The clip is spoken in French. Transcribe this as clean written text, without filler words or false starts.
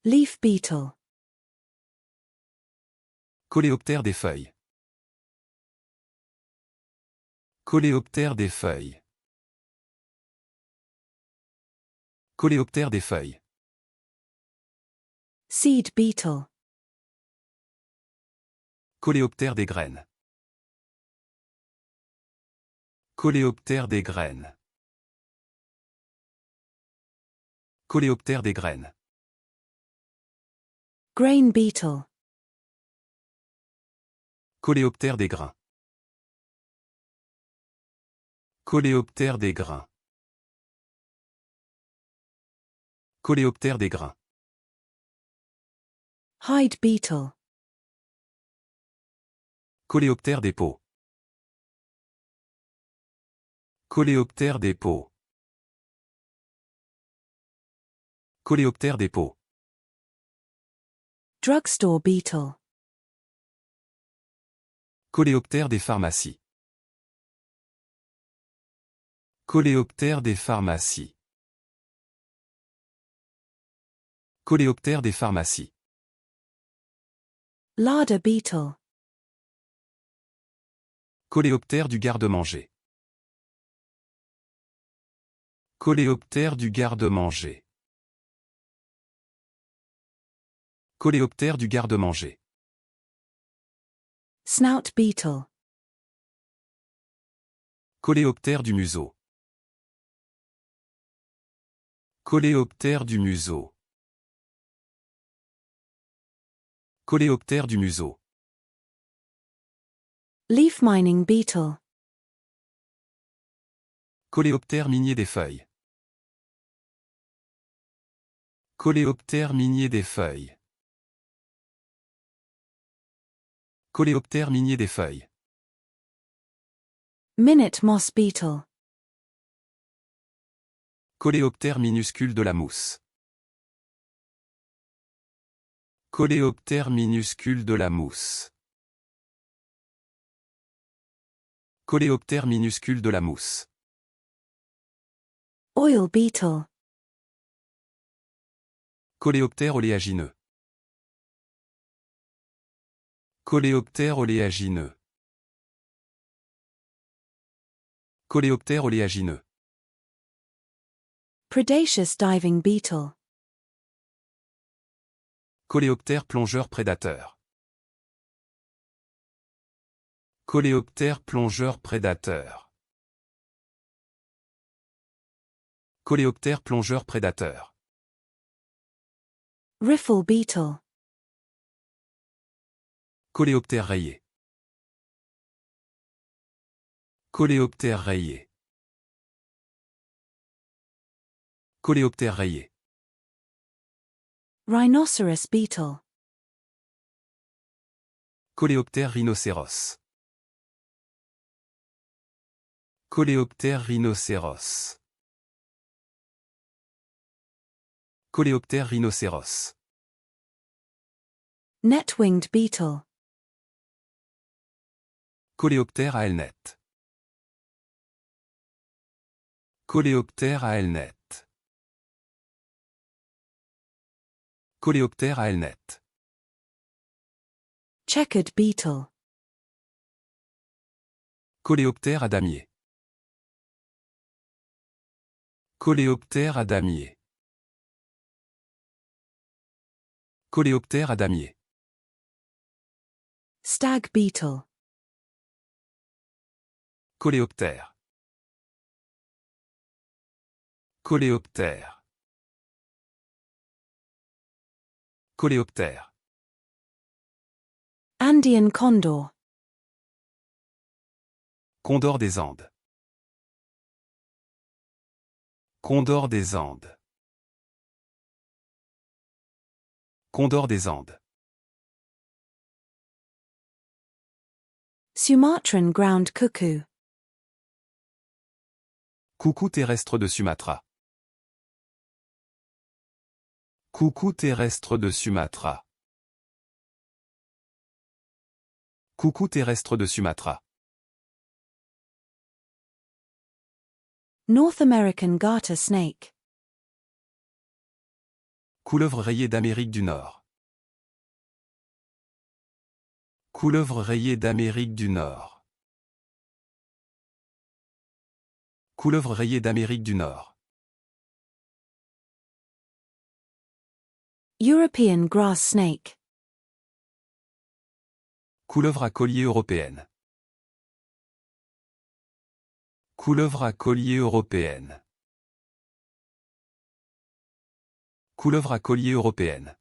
Leaf beetle. Coléoptère des feuilles. Coléoptère des feuilles. Coléoptère des feuilles. Seed beetle. Coléoptère des graines. Coléoptère des graines. Coléoptère des graines. Grain beetle. Coléoptère des grains. Coléoptère des grains. Coléoptère des grains. Hide beetle. Coléoptère des peaux. Coléoptère des peaux. Coléoptère des peaux. Drugstore beetle. Coléoptère des pharmacies. Coléoptère des pharmacies. Coléoptère des pharmacies. Larder beetle. Coléoptère du garde-manger. Coléoptère du garde-manger. Coléoptère du garde-manger. Snout beetle. Coléoptère du museau. Coléoptère du museau. Coléoptère du museau. Leaf mining beetle. Coléoptère minier des feuilles. Coléoptère minier des feuilles. Coléoptère minier des feuilles. Minute moss beetle. Coléoptère minuscule de la mousse. Coléoptère minuscule de la mousse. Coléoptère minuscule de la mousse. Oil beetle. Coléoptère oléagineux. Coléoptère oléagineux. Coléoptère oléagineux. Predaceous diving beetle. Coléoptère plongeur prédateur. Coléoptère plongeur prédateur. Coléoptère plongeur prédateur. Riffle beetle. Coléoptère rayé. Coléoptère rayé. Coléoptère rayé. Rhinoceros beetle. Coléoptère rhinocéros. Coléoptère rhinocéros. Coléoptère rhinocéros. Net-winged beetle. Coléoptère à ailes nettes. Coléoptère à ailes nettes. Coléoptère à ailes nettes. Checkered beetle. Coléoptère à damier. Coléoptère à damier. Coléoptère à damier. Stag beetle. Coléoptère. Coléoptère. Coléoptère. Andean condor. Condor des Andes. Condor des Andes. Condor des Andes. Sumatran ground cuckoo. Coucou terrestre de Sumatra. Coucou terrestre de Sumatra. Coucou terrestre de Sumatra. North American garter snake. Couleuvre rayée d'Amérique du Nord. Couleuvre rayée d'Amérique du Nord. Couleuvre rayée d'Amérique du Nord. European grass snake. Couleuvre à collier européenne. Couleuvre à collier européenne. Couleuvre à collier européenne.